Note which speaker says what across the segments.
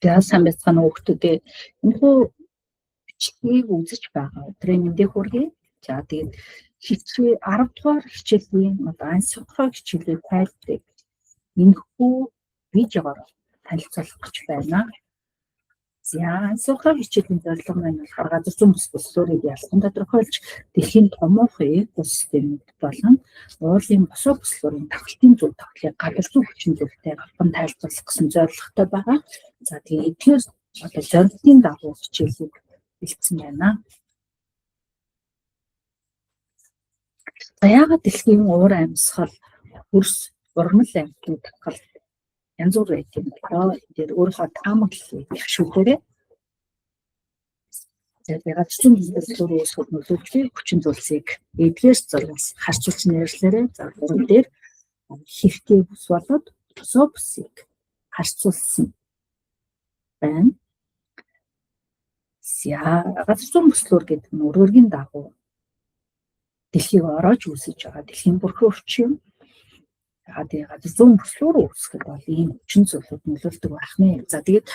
Speaker 1: За сайн байцгаана уу хүмүүстээ. Энэхүү бичлэгийг үзэж байгаа өдрийн мэндийг хүргэе. За тэгээд хичээл 10 дугаар хичээлийн ансихроо хичээлээ тайлбарыг энэхүү видеогоор танилцуулах гэж байна. За ансихроо хичээлийн зорилго маань болохоор газар зүйн бүс бүслөрийг ялсан тодорхойлж дэлхийн томоохон экосистемүүд болон уулын босоо бүслөрийн давхалтын зөв тогтолцоог газар зүйн хүчин зүйлтэй холбон тайлбарлах гэсэн зорилготой байгаа. За тэгээд эдгээр зорилтын дагуу хичээлийг бэлдсэн байна. Яагаад дэлхийн уур амьсгал, хөрс, урмал амьтнууд гал янз бүр байт юм байна. Тэр өөрийнхөө таамаглалыг их шүүхээрээ. Тэгээд газар зүйн бүслөрөөс нөлөөлөх хүчин зүйлсийг эдгээрс зургаас харьцуулж нэрлэлээрээ за гурван дээр хэрэгтэй бүс болоод босоо бүсийг харьцуулсан байна. Газар зүйн бүслөр гэдэг нь өргөргийн дагуу дэлхийг ороож үүсэж байгаа дэлхийн бүрхүү өвчин. Тэгээд газар зүйн бүслөр үүсгэхэд бол ийм хүчин зүйлүүд нөлөөлдөг байх нэ. За тэгээд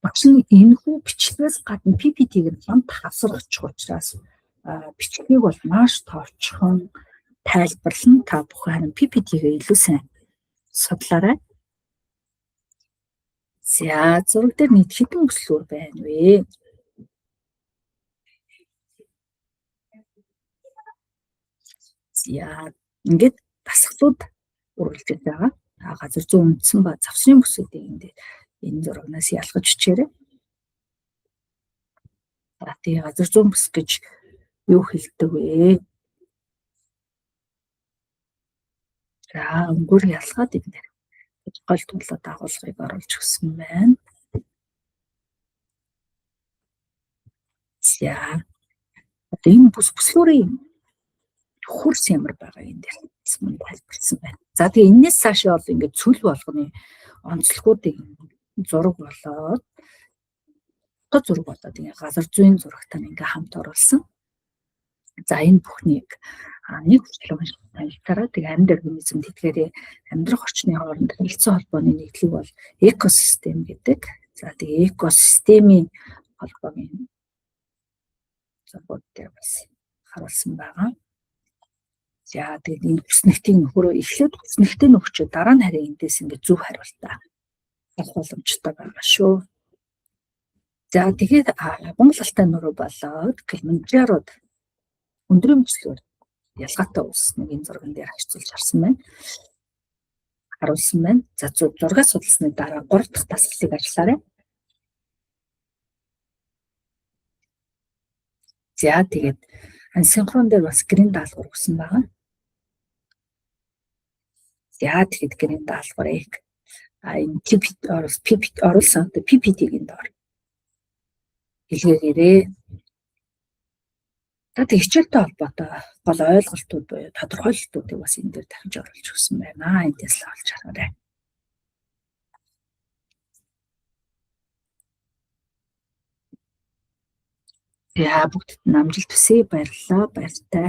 Speaker 1: багш нь энэхүү бичлэгээс гадна PPT-г нь хамт хавсаргачих учраас бичлэгийг бол маш товчхон тайлбарлан та бүхэн харин PPT-гээ илүү сайн судлаарай. За зураг дээр нийт хэдэн бүслөр байна вэ? Ингээд дасгалууд үргэлжлэж байгаа. Газар зүйн үндсэн ба завсрын бүсүүдийг энэ зурагнаас ялгаж бичээрэй. Тэгээ газар зүйн бүс гэж юу хэлдэг вэ? За өнгөөр ялгаад энэ гол тулаад агуулгыг оруулж өгсөн байна. За энэ бүслүүрийн хөрс ямар байгаа юм дээр тайлбарлсан байна. За тэгээ энэс цаашаа бол ингээд цүл болгоны онцлогуудыг зураг болоод ингээд газар зүйн зурагтай ингээд хамт оруулсан. За энэ бүхнийг нэг хүчлэг танилцаараа тэгээ амьд организм тэдгээрээ амьдрах орчны хооронд харилцан холбооны нийтлэг бол экосистем гэдэг. За тэгээ экосистемийн холбоогийн зургууд дээр бас харуулсан байгаа. За тэгээд энэ хүснэгтийн нөхөрөө эхлээд хүснэгтийн нөхчөө дараа нь харин эндээс ингээд зөв хариултаа авах боломжтой байгаа шүү. За тэгээд Монгол алтай нуруу болоод Килиманжарод өндрийн бүслээр ялгаатай үүснэг энэ зурган дээр харьцуулж харуулсан байна. За зургаас судалсны дараа 3 дахь дасгалыг ажиллаарай. За тэгээд асинхрон дээр бас гэрийн даалгавар өгсөн байгаа. За тэгэхэд гэрийн даалгаврыг энэ PPT оруулсан PPT-ийн доор илгээгээрэй. Тэгээд хичээлтэй холбоотой гол ойлголтууд буюу тодорхойлолтуудыг бас энэ дээр дахиж оруулж өгсөн байна. Эндээс л олж хараарай. Бүгдд нь амжилт хүсье, баярлалаа, баяртай.